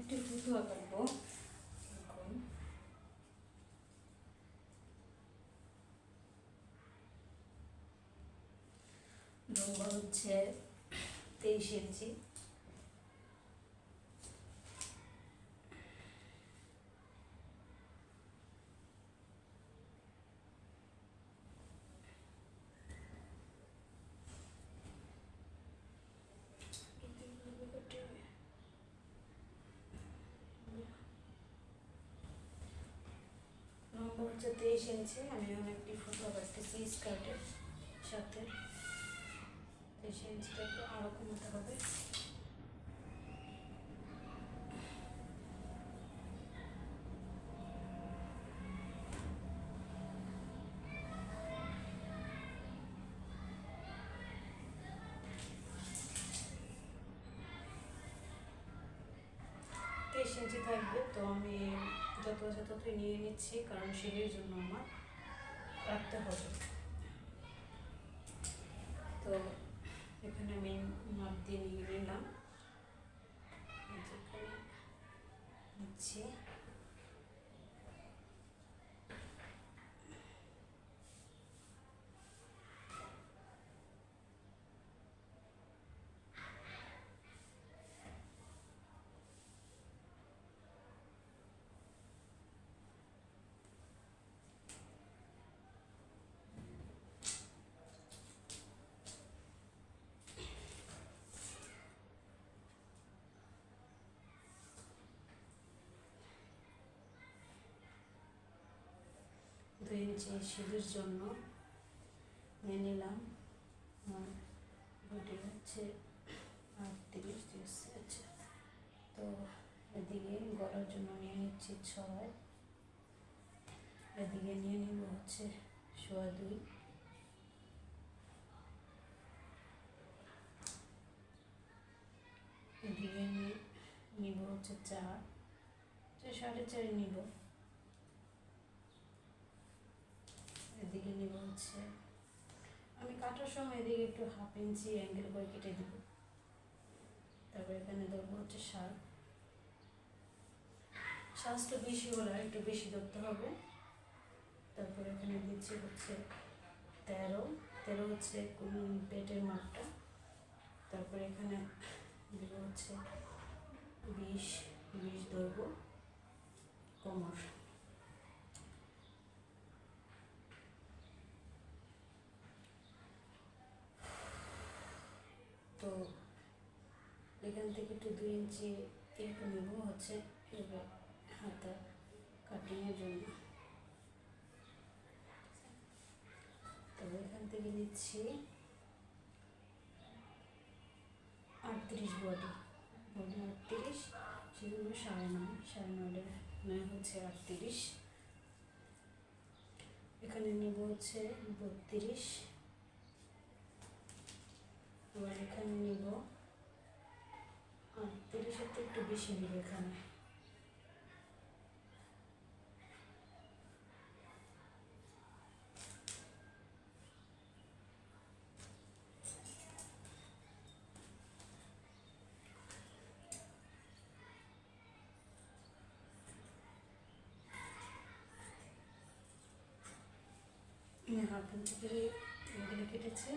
একটি ফুটুয়া কাটবো। লম্বা হচ্ছে 23 ইঞ্চি। লম্বা হচ্ছে 23 ইঞ্চি। আমি অনেকটি ফুটুয়া কাটতেছি স্কার্টের সাথে। 23 ইঞ্চিটা একটু আরও কমাতে হবে। ইঞ্চি থাকবে, তো আমি যতই নিয়ে নিচ্ছি, কারণ সিঁড়ির জন্য আমার রাখতে হবে। তো এখানে আমি মাপ দিয়ে নিয়ে নিলাম, নিচ্ছি। দুই ইঞ্চি সিঁড়ির জন্য নিয়ে নিলাম। বডি হচ্ছে 38 দিয়েছে। আচ্ছা, তো এদিকে গলার জন্য নিয়ে নিচ্ছি 6, এদিকে নিয়ে নিব হচ্ছে 2.25, এদিকে নিব হচ্ছে 4, 4.5 নিব। এদিকে নিব হচ্ছে, আমি কাটার সময় এদিকে একটু 1/2 ইঞ্চি অ্যাঙ্গেল করে কেটে দিব। তারপর এখানে ধরবো হচ্ছে 7, সাজটা বেশি হলে একটু বেশি ধরতে হবে। তারপর এখানে দিচ্ছি হচ্ছে 13 হচ্ছে পেটের মাপটা। তারপর এখানে দিব হচ্ছে 20 ধরবো কোমর। তো এখান থেকে একটু 2 ইঞ্চি একটু নেব হচ্ছে হাতা কাটিংয়ের জন্য। তবে এখান থেকে নিচ্ছি 38 বডি 38, সেজন্য 9.5 হচ্ছে 38। এখানে নিব হচ্ছে 32, আবার এখানে নিব 38, একটু বেশি নিব এখানে। হাফ ইঞ্চি করে এগুলো কেটেছে।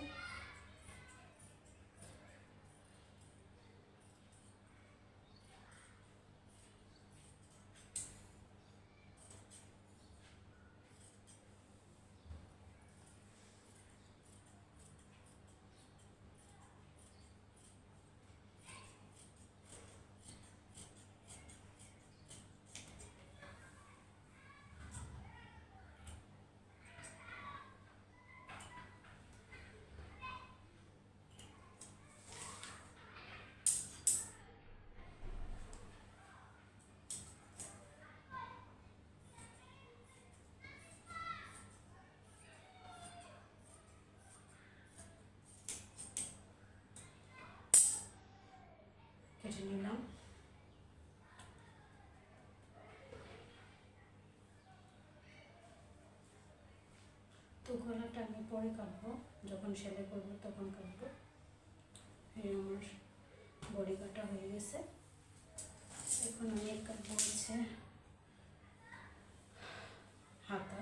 কেটে নিলাম। তো গলাটা আমি পরে কাটবো, যখন সেলাই করবো তখন কাটবো। এই আমার বডি কাটা হয়ে গেছে। এখন আমি কাটবো হচ্ছে হাতা।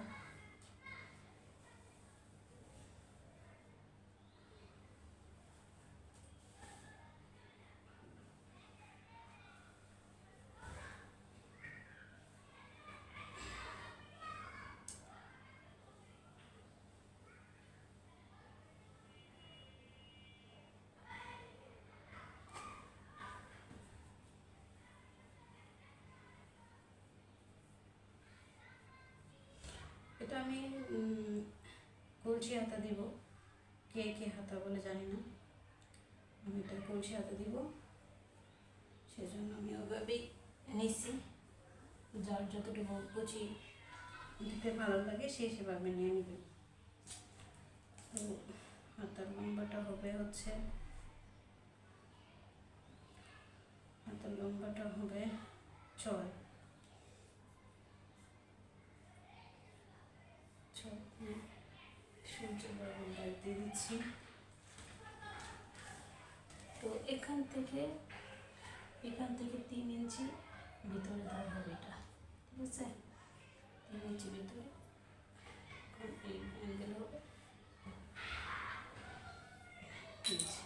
এটা আমি কলসি হাতা দিব, কে কে হাতা বলে জানি না, আমি এটা কলসি হাতা দিব, সেজন্য আমি ওভাবেই নিছি। যার যতটুকু কুচি দিতে ভালো লাগে সে সেভাবে নিয়ে নেবে। তো হাতার লম্বাটা হবে হচ্ছে, হাতার লম্বাটা হবে 6 সূর্য লম্বাই দিয়ে দিচ্ছি। তো এখান থেকে 3 ইঞ্চি ভিতরে দেওয়া হবে, এটা ঠিক আছে, 3 ইঞ্চি ভিতরে এই অ্যাঙ্গেল হবে ইঞ্চি।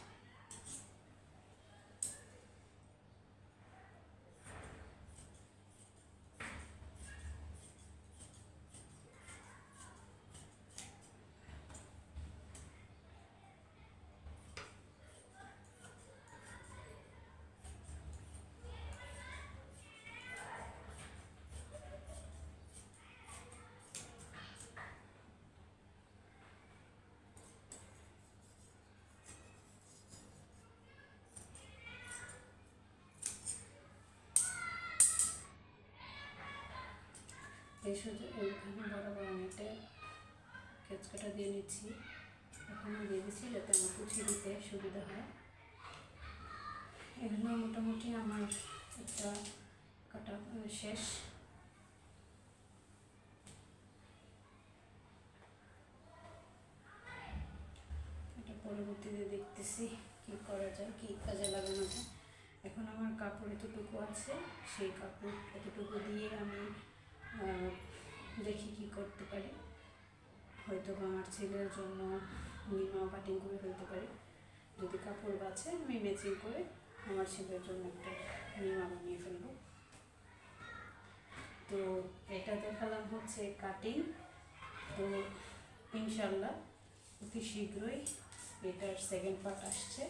এই সোজা ওইখানে বরাবর আমি একটা কেচকাটা দিয়ে নিচ্ছি, এখানে দিয়ে দিচ্ছি যাতে আমার কুচি দিতে সুবিধা হয়। এগুলো মোটামুটি আমার একটা কাটা শেষ। এটা পরবর্তীতে দেখতেছি কি করা যায়, কি কাজে লাগানো যায়। এখন আমার কাপড় এতটুকু আছে, সেই কাপড় এতটুকু দিয়ে আমি দেখি কি করতে পারি। হয়তো আমার ছেলের জন্য মিনিমাম কাটিং করে ফেলতে পারি, যদি কাপড় বাঁচে আমি ম্যাচিং করে আমার ছেলের জন্য একটা মিনিমাম বানিয়ে ফেলবো। তো এটা দেখালাম হচ্ছে কাটিং। তো ইনশাল্লাহ অতি শীঘ্রই এটার সেকেন্ড পার্ট আসছে,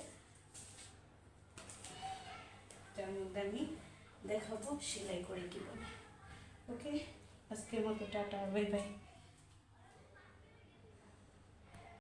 যার মধ্যে আমি দেখাবো সেলাই করে কীভাবে। ওকে, আজকের মতো টাটা, বাই বাই।